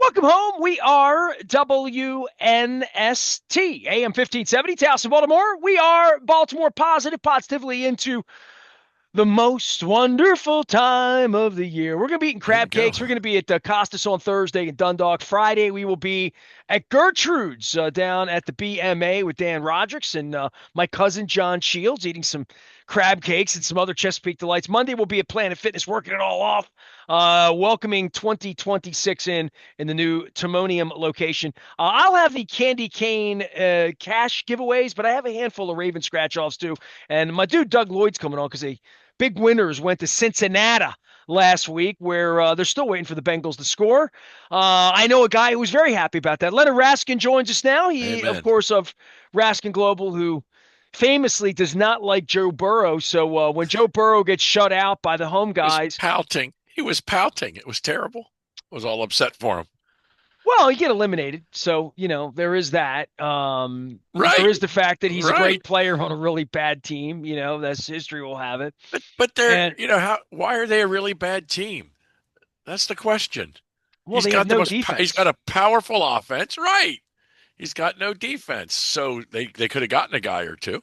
Welcome home. We are WNST, AM 1570, Towson, Baltimore. We are Baltimore positively into the most wonderful time of the year. We're going to be eating There you crab go. cakes. We're going to be at Costas on Thursday and Dundalk. Friday, we will be at Gertrude's down at the BMA with Dan Rodricks and my cousin John Shields eating some crab cakes and some other Chesapeake delights. Monday, we'll be at Planet Fitness working it all off, welcoming 2026 in the new Timonium location. I'll have the candy cane cash giveaways, but I have a handful of Raven scratch-offs too. And my dude Doug Lloyd's coming on because they big winners went to Cincinnati last week, where they're still waiting for the Bengals to score. I know a guy who was very happy about that. Leonard Raskin joins us now. He, of Amen. course, of Raskin Global, who famously does not like Joe Burrow. So when Joe Burrow gets shut out by the home He was guys, pouting. He was pouting. It was terrible. I was all upset for him. well, you get eliminated. So, there is that. There Right, is the fact that he's a right. great player on a really bad team. That's history will have it. But they're, And, how? Why are they a really bad team? That's the question. well, they have no He's got defense. a powerful offense, right? He's got no defense, so they could have gotten a guy or two.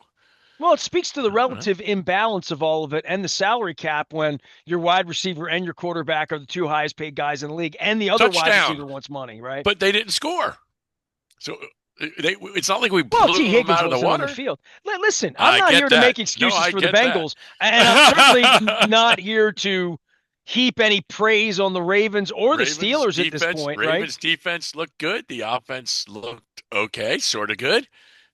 Well, it speaks to the I don't know. relative imbalance of all of it and the salary cap when your wide receiver and your quarterback are the two highest paid guys in the league, and the other wide Touchdown, receiver wants money, right? but they didn't score. So it's not like we Well, blew T. them Higgins out of the wasn't on the water. field. Listen, I'm I not get here to that. make No, excuses I for the get that. Bengals, and I'm certainly not here to heap any praise on the Ravens or the Steelers at this point, right? Ravens defense looked good. The offense looked okay, sort of good,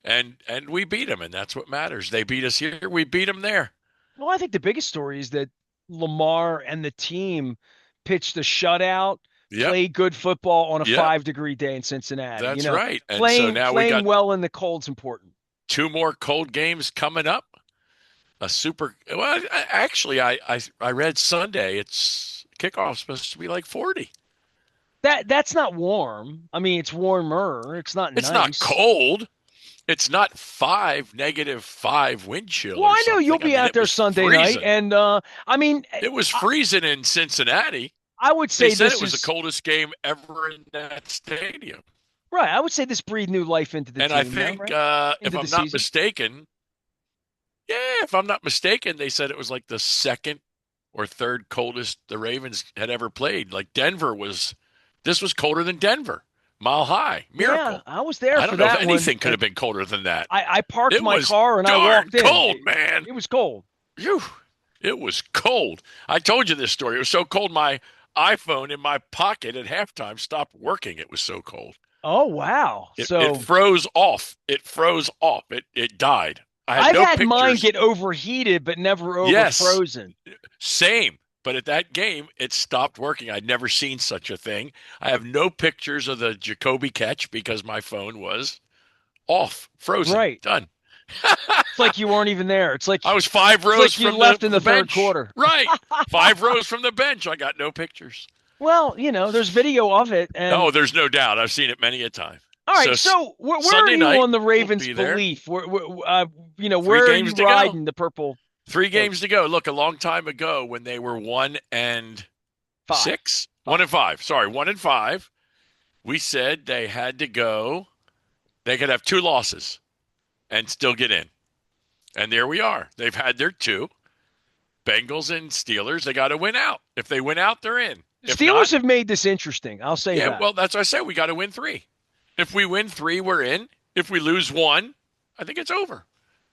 and we beat them, and that's what matters. They beat us here, we beat them there. Well, I think the biggest story is that Lamar and the team pitched a shutout, Yep, played good football on a yep, 5-degree day in Cincinnati. that's right. And so Playing now we playing got well in the cold's important. two more cold games coming up. A super. Well, actually, I read Sunday. It's kickoff supposed to be like 40. That's not warm. I mean, it's warmer. It's not It's not nice. cold. It's not -5 wind chill Well, or I know you'll something. I be mean, out it there was Sunday night, freezing. and I mean, It was I, freezing in Cincinnati. I would They say said it this was the is coldest game ever in that stadium. right. I would say this breathed new life into the And I team, though, think, right? if Into the I'm not season. mistaken, yeah, if I'm not mistaken, they said it was like the second or third coldest the Ravens had ever played. Like this was colder than Denver. Mile high. Yeah, Miracle. I was there I for don't know if that one. anything could have been colder than that. I parked It my was car and I darn walked in. cold, man. It was cold. Phew. It was cold. I told you this story. It was so cold my iPhone in my pocket at halftime stopped working. It was so cold. Oh wow! It So froze off. It froze off. It died. I had I've no had mine pictures. get overheated, but never over Yes, frozen. same. But at that game, it stopped working. I'd never seen such a thing. I have no pictures of the Jacoby catch because my phone was off, frozen, Right. done. It's like you weren't even there. It's like I was five it's rows like you from the, left in the the third bench. quarter. Right. 5 rows from the bench. I got no pictures. Well, there's video of it, and Oh, there's no doubt. I've seen it many a time. all So right. So where are Sunday you night, on the we'll Ravens' be there. belief? Three Where are you games to go. riding the purple Three coat? games to go. Look, a long time ago when they were 5. 1-6, 5. 1-5. Sorry, 1-5. We said they had to go. They could have two losses and still get in. And there we are. They've had their two. Bengals and Steelers. They got to win out. If they win out, they're in. The If not, Steelers have made this interesting. I'll say yeah. that. Well, that's what I said. We got to win three. If we win three, we're in. If we lose one, I think it's over.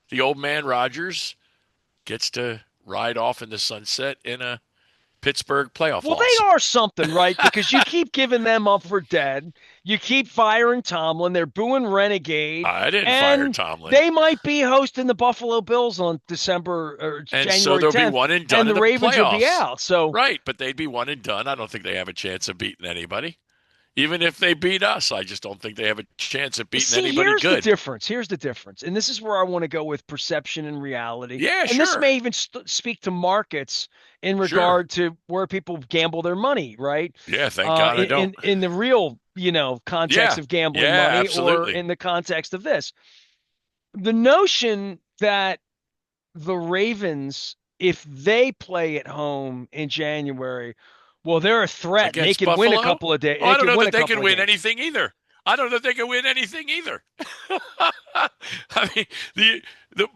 The old man Rodgers gets to ride off in the sunset in a Pittsburgh playoff Well, they loss. are something, right? Because you keep giving them up for dead. You keep firing Tomlin. They're booing Renegade. I didn't fire And Tomlin. they might be hosting the Buffalo Bills on December or And so January they'll be 10th, one and and done the in the Ravens will be playoffs. out. So, Right, but they'd be one and done. I don't think they have a chance of beating anybody. Even if they beat us, I just don't think they have a chance of beating see, anybody here's the good. difference. Here's the difference. And this is where I want to go with perception and reality. Yeah, And this sure. may even speak to markets in Sure. regard to where people gamble their money, right? Yeah, thank God I don't. In the real, context Yeah. of gambling Yeah, money or absolutely. in the context of this. The notion that the Ravens, if they play at home in January, Well, they're a threat, and they against could win a Buffalo? couple of days. Oh, They I don't could know win that a they couple can of win games. anything either. I don't know if they can win anything either. I mean, the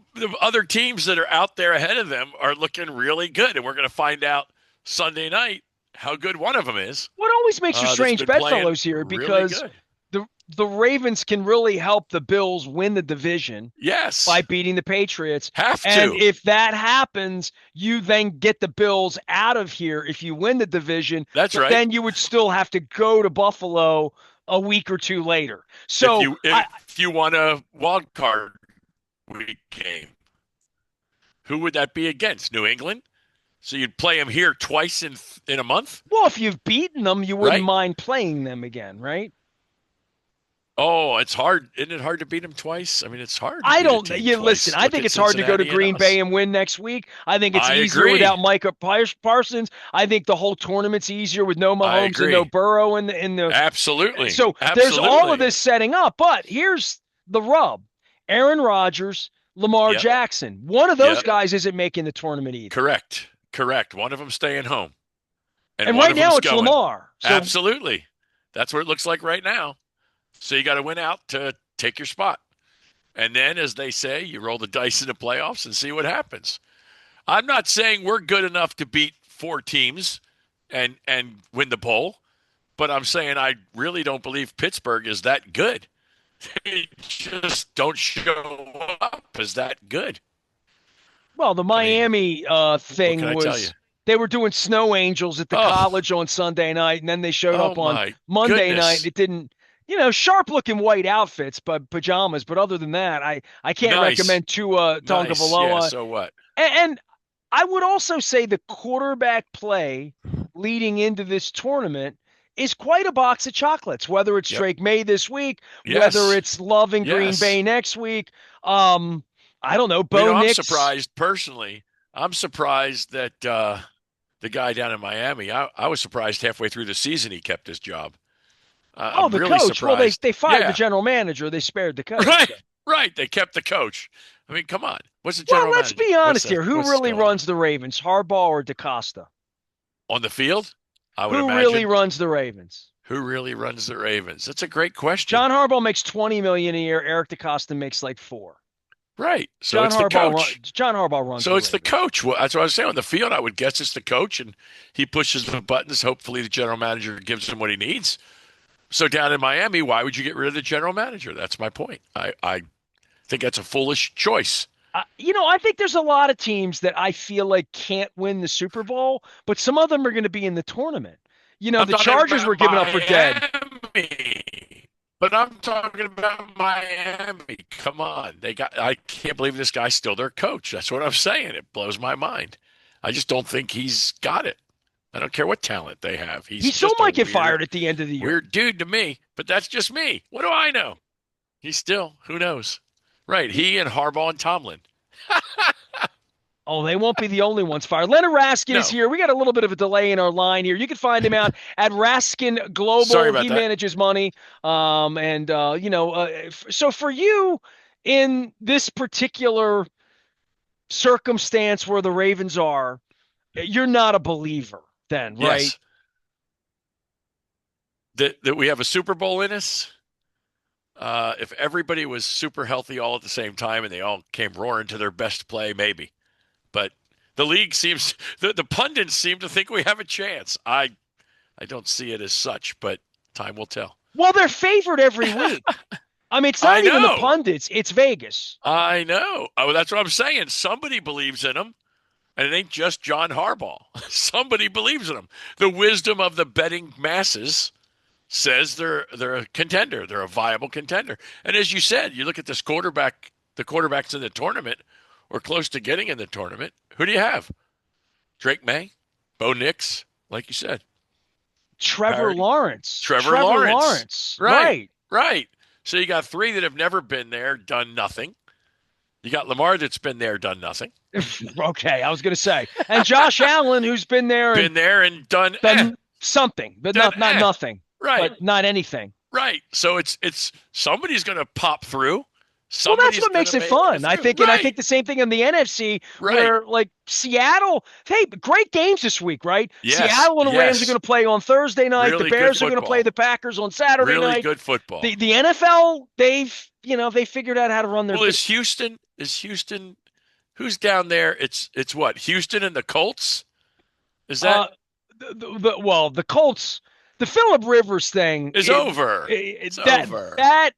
other teams that are out there ahead of them are looking really good, and we're going to find out Sunday night how good one of them is. What always makes you That's strange been playing bedfellows here really because good. the Ravens can really help the Bills win the division by Yes, beating the Patriots. have And to. if that happens, you then get the Bills out of here if you win the division, That's but right. then you would still have to go to Buffalo a week or two later. If So you if you want a wild card week game, who would that be against? New England. So you'd play them here twice in a month, well, if you've beaten them, you wouldn't right? mind playing them again, right? Oh, it's hard. Isn't it hard to beat them twice? I mean, it's hard to I beat a don't. team You listen. twice. I Look think at it's hard to go to Cincinnati and Green Bay us. and win next week. I think it's I easier agree. without Micah Parsons. I think the whole tournament's easier with no I Mahomes and no agree. Burrow in the. Absolutely. So there's all of Absolutely. this setting up. But here's the rub: Aaron Rodgers, Lamar Yep. Jackson. One of those Yep. guys isn't making the tournament either. Correct. Correct. One of them staying home, and And one right of now them's it's going. Lamar. So Absolutely. That's what it looks like right now. So you got to win out to take your spot. And then, as they say, you roll the dice in the playoffs and see what happens. I'm not saying we're good enough to beat four teams and win the bowl, but I'm saying I really don't believe Pittsburgh is that good. They just don't show up as that good. well, the I mean, Miami what can thing I tell you? was they were doing snow angels at the Oh, college on Sunday night, and then they showed oh up on my Monday night. goodness. It didn't, sharp looking white outfits, but pajamas. But other than that, I can't Nice. recommend Tua Nice. Yeah, Tagovailoa. so what? And I would also say the quarterback play leading into this tournament is quite a box of chocolates, whether it's Yep. Drake May this week, whether Yes. it's Love in Green Yes. Bay next week. I don't know, Well, Bo I'm Nix. surprised personally. I'm surprised that the guy down in Miami, I was surprised halfway through the season he kept his job. Oh, I'm the really coach. Well, surprised. they fired the Yeah, general manager. They spared the coach. right, So. right. They kept the coach. I mean, come on. What's the Well, general let's manager? be honest here. Who What's really going on runs the Ravens, Harbaugh or DeCosta? on the field? I would Who really imagine. runs the Ravens? Who really runs the Ravens? That's a great question. John Harbaugh makes $20 million a year. Eric DeCosta makes like $4. Right. So it's the coach. John Harbaugh runs So the it's the Ravens. coach. Well, that's what I was saying. On the field, I would guess it's the coach, and he pushes the buttons. Hopefully, the general manager gives him what he needs. So down in Miami, why would you get rid of the general manager? That's my point. I think that's a foolish choice. I think there's a lot of teams that I feel like can't win the Super Bowl, but some of them are going to be in the tournament. I'm The talking Chargers were about given up for dead. Miami, but I'm talking about Miami. Come on, I can't believe this guy's still their coach. That's what I'm saying. It blows my mind. I just don't think he's got it. I don't care what talent they have. He He's still just a might get weird, fired at the end of the year. weird dude to me. But that's just me. What do I know? He's still, who knows? Right. He and Harbaugh and Tomlin. Oh, they won't be the only ones fired. Leonard Raskin is No. here. We got a little bit of a delay in our line here. You can find him out at Raskin Global. Sorry about He that. manages money. So for you in this particular circumstance where the Ravens are, you're not a believer then, right? Yes. That we have a Super Bowl in us. If everybody was super healthy all at the same time and they all came roaring to their best play, maybe. But the league seems, the pundits seem to think we have a chance. I don't see it as such, but time will tell. Well, they're favored every week. I mean, it's not even the pundits. It's Vegas. I know. Oh, that's what I'm saying. Somebody believes in them, and it ain't just John Harbaugh. Somebody believes in them. The wisdom of the betting masses says they're a contender. They're a viable contender. And as you said, you look at this quarterback, the quarterbacks in the tournament or close to getting in the tournament. Who do you have? Drake May, Bo Nix, like you said. Trevor Lawrence. Trevor Lawrence. Right. Right. So you got three that have never been there, done nothing. You got Lamar that's been there, done nothing. Okay, I was going to say. And Josh Allen, who's been there and done something, but done not nothing. Right. But not anything. Right. So it's somebody's going to pop through. Well, that's Somebody's what going makes to it make it fun. I through. think, and I think Right. the same thing in the NFC, Right. where like Seattle, hey, great games this week, right? Yes. Seattle and the Rams are going Yes. to play on Thursday night. The Really good Bears are going to play football. the Packers on Saturday Really night. good football. The NFL, they figured out how to run their Well, business. Is Houston who's down there? It's what? Houston and the Colts? Is that Uh, well, the Colts, the Philip Rivers thing, is over. It's that over. that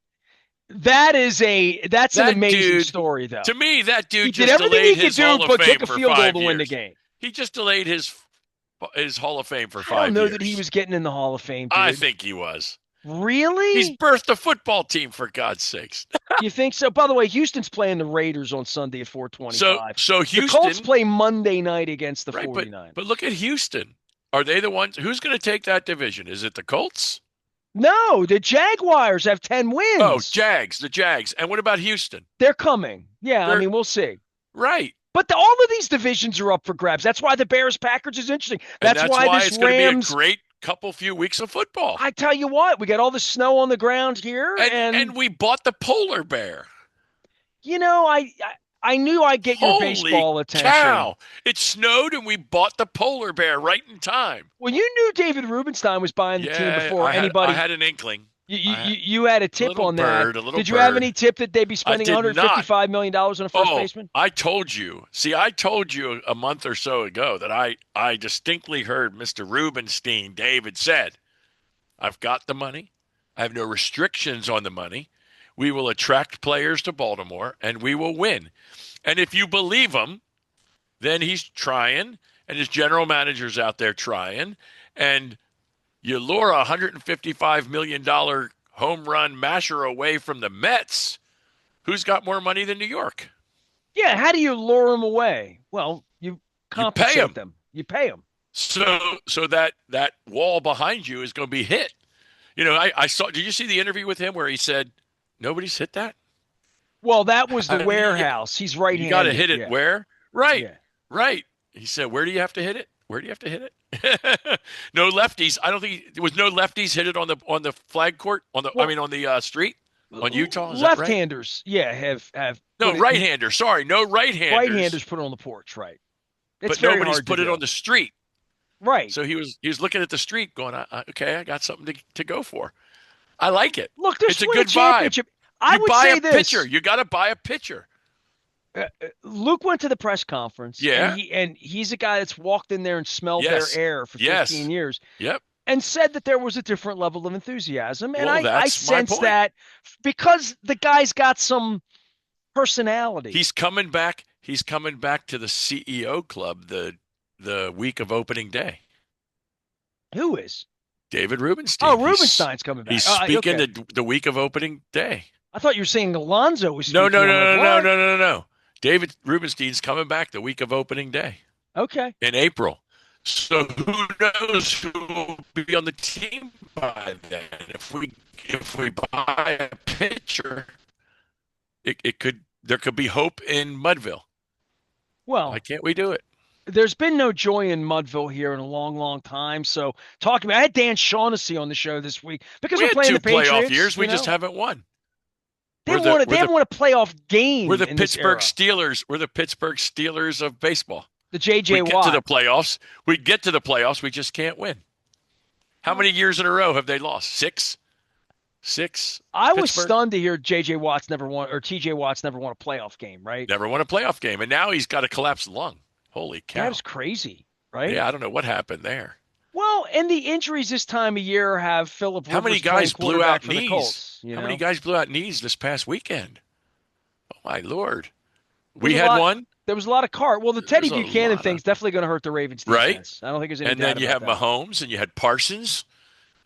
that's an That amazing dude, story, though. to me, that He dude did just everything delayed he could his do Hall of but kick Fame a for field goal to five win the years. game. He just delayed his Hall of Fame for I don't 5 know that he years. was getting in the Hall of Fame, I dude. think he was. He's Really? birthed a football team, for God's sakes. You think so? By the way, Houston's playing the Raiders on Sunday at So 4:25. so The Colts Houston, play Monday night against the right? 49ers. But look at Houston. Are they the ones who's going to take that division? Is it the Colts? No, the Jaguars have 10 Oh, wins. the Jags. And what about Houston? They're coming. Yeah, I They're mean, we'll see. right. But all of these divisions are up for grabs. That's why the Bears Packers is interesting. And That's that's why why this it's going to be a Rams. great few weeks of football. I tell you what, we got all the snow on the ground here, and And we bought the polar bear. you know, I knew I'd get your Holy baseball attention. cow. It snowed and we bought the polar bear right in time. Well, you knew David Rubenstein was buying the team Yeah, before I anybody. had an inkling. You had a tip on that. A little Did you have bird. any tip that they'd be I spending did not. $155 million on a first Oh, baseman? I told you. See, I told you a month or so ago that I distinctly heard Mr. Rubenstein, David said, I've got the money. I have no restrictions on the money. We will attract players to Baltimore and we will win. And if you believe him, then he's trying and his general manager's out there trying. And you lure a $155 million home run masher away from the Mets. Who's got more money than New York? Yeah, how do you lure them away? Well, you You pay compensate them. them. You pay them. So that wall behind you is going to be hit. You know, I saw. Did you see the interview with him where he said nobody's hit that? Well, that was the I mean, warehouse. He's you got to right-handed. hit it Yeah. where? Right, Yeah. right. He said, where do you have to hit it? Where do you have to hit it? No lefties. I don't think there was no lefties hit it on the flag court Well, on the street on Utah. Is that right? left-handers, yeah, have No, put it, right-hander. Sorry, no right-handers. right-handers put it on the porch, right? It's But very nobody's hard put to it do. on the street. Right. So he was looking at the street, going, okay, I got something to go for. I like it. Look, they're It's a winning good vibe. championship. I You would buy say a this. pitcher. You got to buy a pitcher. Luke went to the press conference, Yeah. and he's a guy that's walked in there and smelled Yes. their air for Yes. 15 years, Yep. and said that there was a different level of enthusiasm. And Well, I that's my sense point. that because the guy's got some personality. He's coming back. He's coming back to the CEO club the week of opening day. Who is? David Rubenstein. Oh, Rubenstein's coming back. He's Oh, speaking okay. the week of opening day. I thought you were saying Alonzo was No, speaking. no, I'm no, like, no, no, what? no, no, no. David Rubenstein's coming back the week of opening day Okay. in April. So who knows who will be on the team by then? If we buy a pitcher, there could be hope in Mudville. Well, Why can't we do it? there's been no joy in Mudville here in a long, long time. So talking about, I had Dan Shaughnessy on the show this week because We we're had playing two the Patriots. playoff years. We you just know? haven't won. They We're haven't the- won a playoff game. We're the in this Pittsburgh era. Steelers. We're the Pittsburgh Steelers of baseball. The J.J. We get Watt. to the playoffs. We get to the playoffs. We just can't win. How many years in a row have they lost? Six. I was Pittsburgh stunned to hear J.J. Watt's never won, or T.J. Watt's never won a playoff game, right? never won a playoff game, and now he's got a collapsed lung. Holy cow! That was crazy, right? Yeah, I don't know what happened there. Well, and the injuries this time of year have Philip How many Rivers playing guys blew quarterback out for the knees? Colts, How many guys blew out knees this past weekend? Oh my Lord! There's We a had lot- one, There was a lot of Well, the Teddy There's a Buchanan lot thing's definitely going to hurt the Ravens Right? defense. I don't think there's any and doubt then you have about that. Mahomes, and you had Parsons.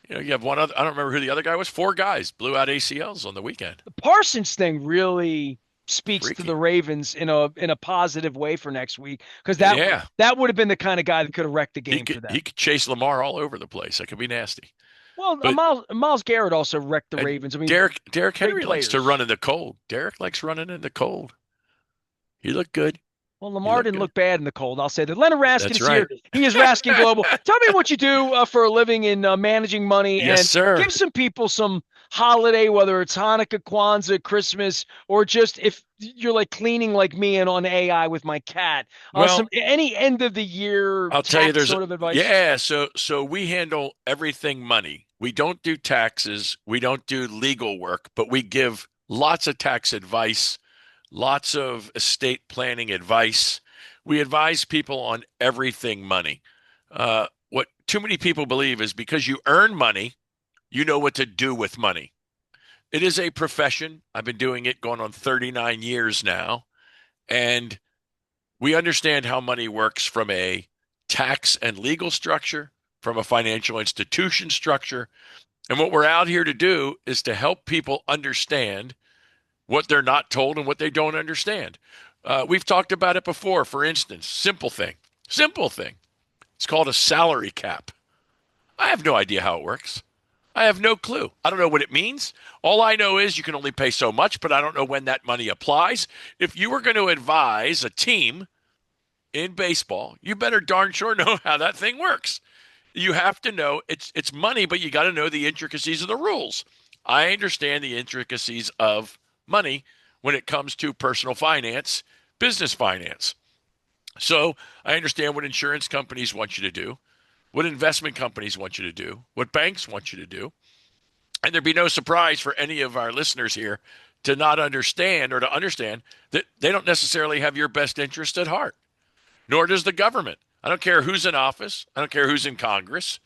You know, you have one other. I don't remember who the other guy was. 4 guys blew out ACLs on the weekend. The Parsons thing really speaks Freaky. to the Ravens in a positive way for next week because that would have been the kind of guy that could have wrecked the game for them. He could chase Lamar all over the place. That could be nasty. Well, But- Miles Garrett also wrecked the Ravens. I mean, Derek great Henry likes to players. run in the cold. Derek likes running in the cold. He looked good. Well, Lamar looked didn't good. look bad in the cold. I'll say that. Leonard Raskin That's is right. here. He is Raskin Global. Tell me what you do for a living in managing money Yes, and sir. give some people some holiday, whether it's Hanukkah, Kwanzaa, Christmas, or just if you're like cleaning like me and on AI with my cat. Well, Some any end of the year I'll tell you, tax sort of advice. yeah. So we handle everything money. We don't do taxes. We don't do legal work, but we give lots of tax advice, lots of estate planning advice. We advise people on everything money. What too many people believe is because you earn money, you know what to do with money. It is a profession. I've been doing it going on 39 years now, and we understand how money works from a tax and legal structure, from a financial institution structure. And what we're out here to do is to help people understand what they're not told and what they don't understand. We've talked about it before. For instance, simple thing. It's called a salary cap. I have no idea how it works. I have no clue. I don't know what it means. All I know is you can only pay so much, but I don't know when that money applies. If you were going to advise a team in baseball, you better darn sure know how that thing works. You have to know it's money, but you got to know the intricacies of the rules. I understand the intricacies of money when it comes to personal finance, business finance. So I understand what insurance companies want you to do, what investment companies want you to do, what banks want you to do. And there'd be no surprise for any of our listeners here to not understand or to understand that they don't necessarily have your best interest at heart, nor does the government. I don't care who's in office. I don't care who's in Congress.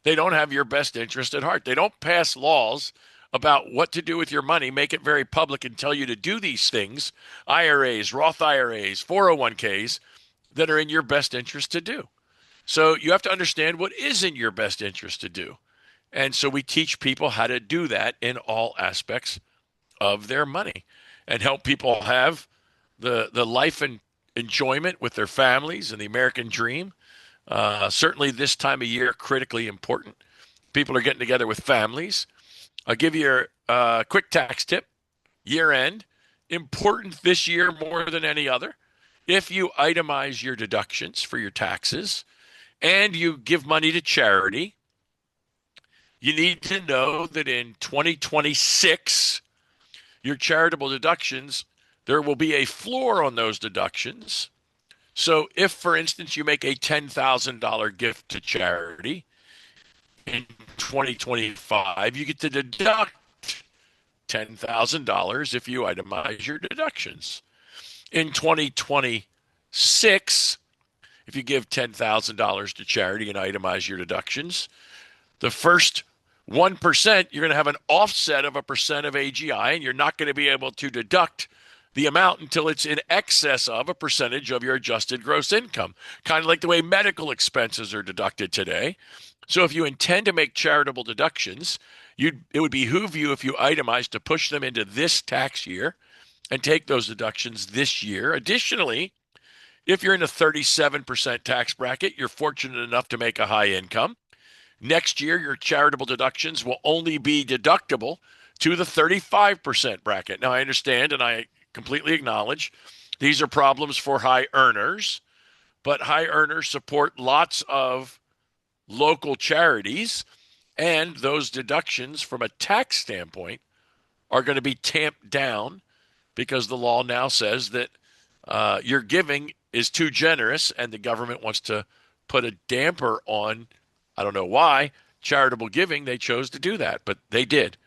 They don't have your best interest at heart. They don't pass laws about what to do with your money, make it very public, and tell you to do these things, IRAs, Roth IRAs, 401ks, that are in your best interest to do. So you have to understand what is in your best interest to do. And so we teach people how to do that in all aspects of their money and help people have the life and enjoyment with their families and the American dream. Certainly this time of year, critically important. People are getting together with families. I'll give you a quick tax tip. Year end, important this year more than any other. If you itemize your deductions for your taxes and you give money to charity, you need to know that in 2026, your charitable deductions, there will be a floor on those deductions. So if, for instance, you make a $10,000 gift to charity in 2025, you get to deduct $10,000 if you itemize your deductions. In 2026, if you give $10,000 to charity and itemize your deductions, the first 1%, you're going to have an offset of a percent of AGI, and you're not going to be able to deduct the amount until it's in excess of a percentage of your adjusted gross income, kind of like the way medical expenses are deducted today. So if you intend to make charitable deductions, it would behoove you if you itemize to push them into this tax year and take those deductions this year. Additionally, if you're in a 37% tax bracket, you're fortunate enough to make a high income. Next year, your charitable deductions will only be deductible to the 35% bracket. Now, I understand and I completely acknowledge these are problems for high earners, but high earners support lots of local charities, and those deductions from a tax standpoint are going to be tamped down because the law now says that your giving is too generous and the government wants to put a damper on, I don't know why, charitable giving. They chose to do that, but they did.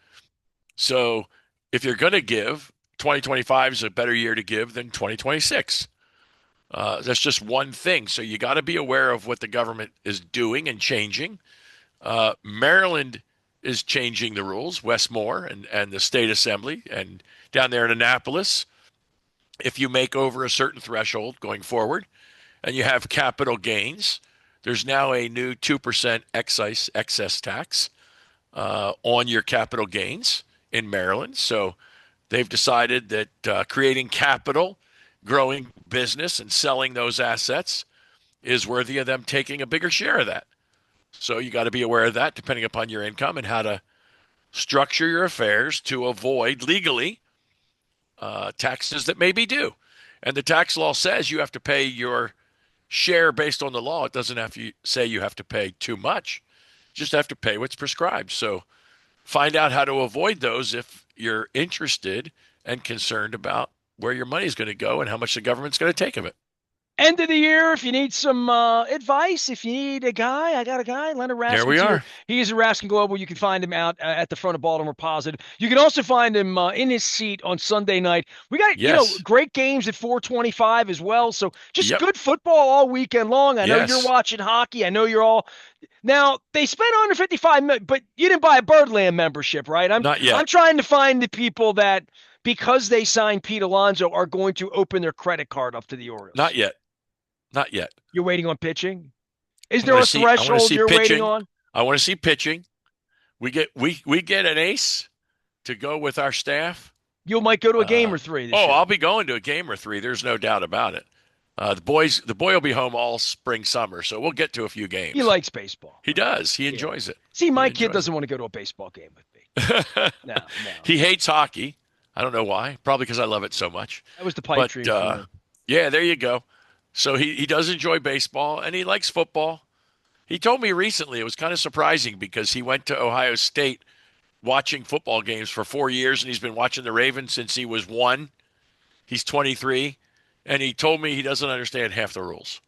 So if you're going to give, 2025 is a better year to give than 2026. That's just one thing. So you got to be aware of what the government is doing and changing. Maryland is changing the rules, Westmore and the state assembly, and down there in Annapolis, if you make over a certain threshold going forward and you have capital gains, there's now a new 2% excess tax on your capital gains in Maryland. So they've decided that creating capital, growing business, and selling those assets is worthy of them taking a bigger share of that. So you got to be aware of that depending upon your income and how to structure your affairs to avoid legally taxes that may be due. And the tax law says you have to pay your share based on the law. It doesn't have to say you have to pay too much. You just have to pay what's prescribed. So find out how to avoid those if you're interested and concerned about where your money is going to go and how much the government's going to take of it. End of the year, if you need some advice, if you need a guy, I got a guy. Leonard There we Raskin's here. are. He is a Raskin Global. You can find him out at the front of Baltimore Positive. You can also find him in his seat on Sunday night. We got, Yes. great games at 425 as well. So just Yep. good football all weekend long. I know you're Yes. watching hockey. I know you're all. Now, they spent 155 million, but you didn't buy a Birdland membership, right? Not I'm yet. trying to find the people that, because they signed Pete Alonso, are going to open their credit card up to the Not Orioles. yet. Not yet. You're waiting on pitching? Is I there want a to see. I want to threshold see you're waiting pitching. on? I want to see pitching. We get an ace to go with our staff. You might go to a game Uh, or three this oh, year. I'll be going to a game or three. There's no doubt about it. The boy will be home all spring, summer, so we'll get to a few He games. likes baseball. He does. He Yeah. enjoys it. See, He my kid enjoys doesn't want to go to a baseball game with me. it. No, no. He hates hockey. I don't know why. Probably because I love it so much. That was the pipe But dream for me. yeah, there you go. So he does enjoy baseball and he likes football. He told me recently it was kind of surprising because he went to Ohio State watching football games for 4 years and he's been watching the Ravens since he was 1. He's 23 and he told me he doesn't understand half the rules.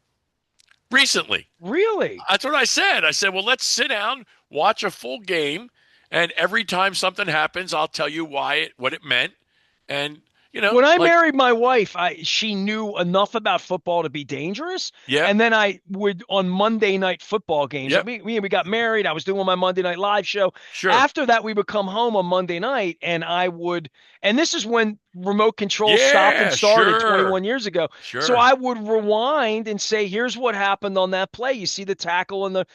Recently. Really? That's what I said. I said, well, let's sit down, watch a full game, and every time something happens, I'll tell you what it meant. And, When I like, married my wife, she knew enough about football to be dangerous. yeah, And then I would, on Monday night football games, yep, we got married. I was doing my Monday night live show. sure. After that, we would come home on Monday night and and this is when remote control stopped and Yeah, started sure, 21 years ago. So sure. I would rewind and say, here's what happened on that play. You see the tackle and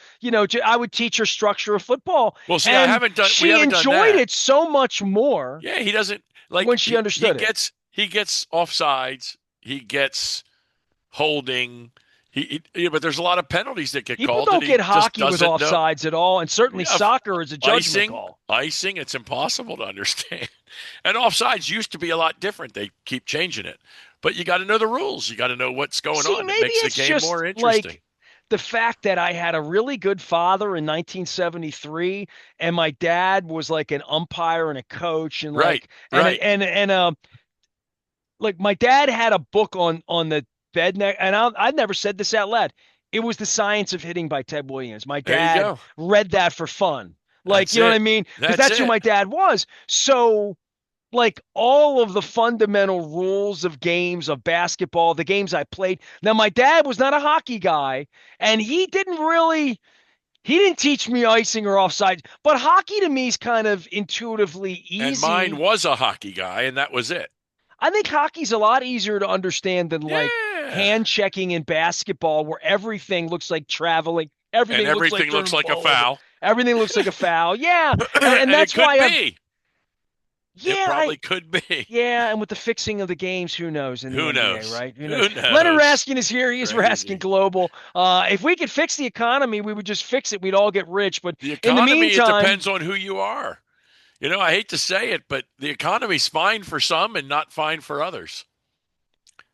I would teach her structure of football. Well, see, And we she haven't done enjoyed that. it so much more Yeah, he doesn't like when she understood it. he gets offsides, he gets holding, but there's a lot of penalties that get People called that don't he get just hockey with doesn't know. offsides at all, and certainly Yeah, soccer is a judgment icing, call. icing, it's impossible to understand. And offsides used to be a lot different. They keep changing it. But you got to know the rules. You got to know what's going See, on. It maybe makes the it's game just more interesting. like the fact that I had a really good father in 1973, and my dad was like an umpire and a coach, and Right, like right. like my dad had a book on the bed neck, and I've never said this out loud. It was The Science of Hitting by Ted Williams. My There you dad go. read that for fun. Like, That's you know what I it. mean? Because That's that's who it. my dad was. So like all of the fundamental rules of games of basketball, the games I played. Now, my dad was not a hockey guy, and he didn't teach me icing or offside, but hockey to me is kind of intuitively And mine easy. was a hockey guy, and that was it. I think hockey's a lot easier to understand than like Yeah. hand checking in basketball, where everything looks like traveling, And everything looks like everything looks turning the like a ball over, foul. everything looks like a foul. Yeah, and And it that's why could be. It yeah, probably could be. Yeah, and with the fixing of the games, who knows in the Who NBA, knows? right? Who knows? Who Leonard knows? Raskin is here. He is Raskin Crazy. Global. If we could fix the economy, we would just fix it. We'd all get rich. But The in the economy, it meantime, depends on who you are. I hate to say it, but the economy's fine for some and not fine for others.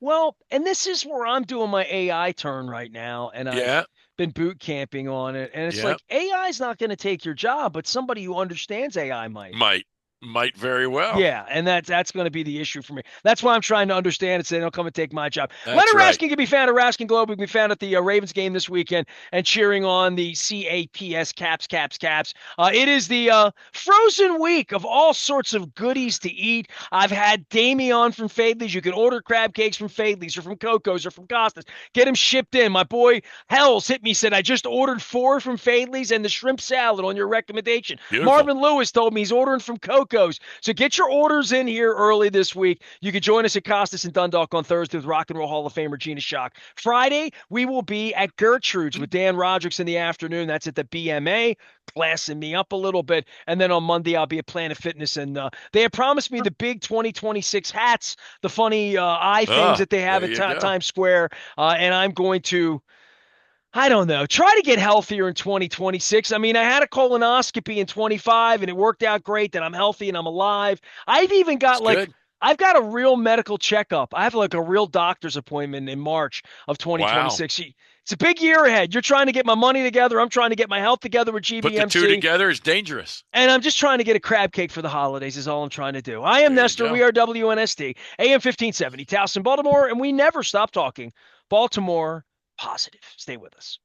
well, and this is where I'm doing my AI turn right now, and I've Yeah, been boot camping on it. And it's yeah. like AI is not going to take your job, but somebody who understands AI might. Might very well. Yeah, and that's going to be the issue for me. That's why I'm trying to understand it so they don't come and take my job. That's Leonard right. Raskin can be found at Raskin Globe. He can be found at the Ravens game this weekend and cheering on the CAPS, Caps, Caps, Caps. It is the frozen week of all sorts of goodies to eat. I've had Damien on from Fadley's. You can order crab cakes from Fadley's or from Coco's or from Costas. Get them shipped in. My boy Hells hit me, said, I just ordered 4 from Fadley's and the shrimp salad on your recommendation. Beautiful. Marvin Lewis told me he's ordering from Coco's. So get your orders in here early this week. You can join us at Costas and Dundalk on Thursday with Rock and Roll Hall of Famer Gina Shock. Friday, we will be at Gertrude's with Dan Rodricks in the afternoon. That's at the BMA, classing me up a little bit. And then on Monday, I'll be at Planet Fitness. And they have promised me the big 2026 hats, the funny eye things that they have there at you go. Times Square. And I'm going to, I don't know, try to get healthier in 2026. I mean, I had a colonoscopy in 25 and it worked out great that I'm healthy and I'm alive. I've even got It's like, good. I've got a real medical checkup. I have like a real doctor's appointment in March of 2026. It's a big year ahead. You're trying to get my money together. I'm trying to get my health together with Put the two GBMC. together is dangerous. And I'm just trying to get a crab cake for the holidays is all I'm trying to do. I am There you Nestor. go. We are WNST, AM 1570, Towson, Baltimore, and we never stop talking Baltimore positive. Stay with us.